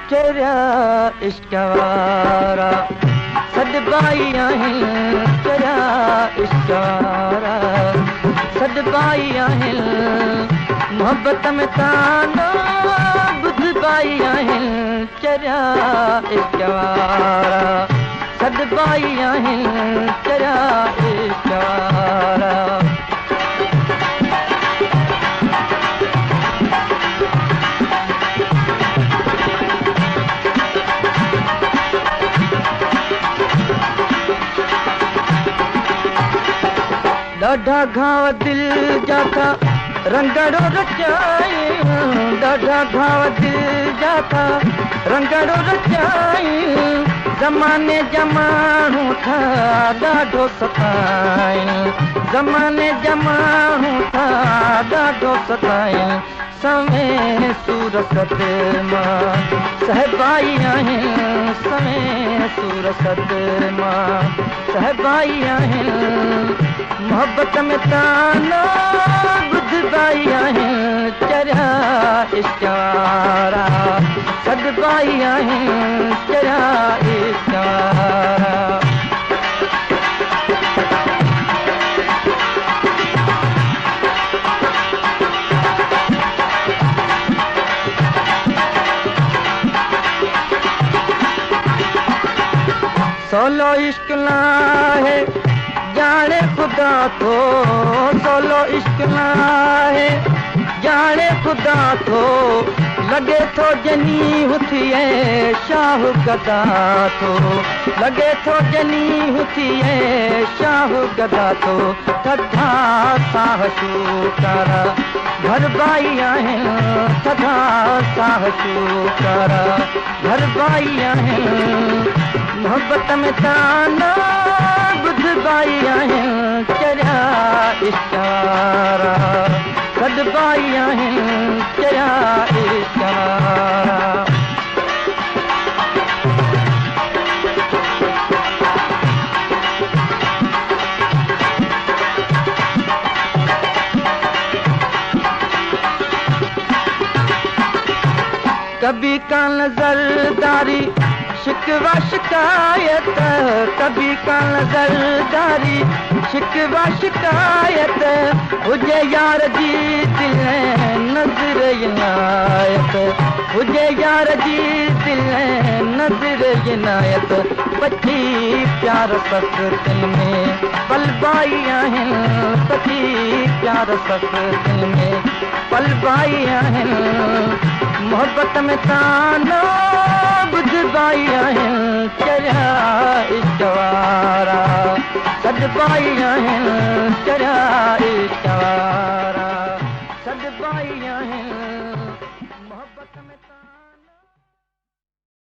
चरिया इश्क वारा सॾबाई आहिनि, चरिया इश्क वारा सॾबाई आहिनि, मोहबत में तानो ॿुधबाई आहिनि, चरिया इश्क वारा सॾबाई आहिनि, चरिया इश्क वारा ॾाढा घाव दिल जा था रंगड़ो रचाई, ॾाढा घाव दिल जा था रंगड़ो रचाई, ज़माने जा माण्हू था ॾाढो सताई, ज़माने जा माण्हू था ॾाढो सताई, समय सूरत मां सहबाई आहिनि, समय सूरत मां सहबाई आहिनि, मोहबत में तानो ॿुधबाई आहिनि, चरिया इश्क वारा सॾबाई आहिनि, चरिया इश्क वारा सोलो इश्क नाहे जाने खुदा थो, सोलो इश्क नाहे जाने खुदा थो, लॻे थो जनी हुथिए शाह गदा थो, लॻे थो जनी हुथिए शाह गदा थो, थधा साह शूकारा भरबाई आहिनि, थधा साह शूकारा भरबाई आहिनि, मोहबत में तानो ॿुधबाई आहिनि, चरिया इश्क वारा सॾबाई आहिनि, चरिया इश्क वारा कभी का नजरदारी शिकवा शिकायत, कभी का नजरदारी शिकवा शिकायत, हुजे यार जी दिल नज़र इनायत, हुजे यार जी दिल नज़र इनायत, पछी प्यार सस दिल में पलबाई आहिनि, पछी प्यार सस दिल में पलबाई आहिनि, मोहबत में तानो ॿुधबाई आहिनि, चरिया इश्क वारा सॾबाई आहिनि,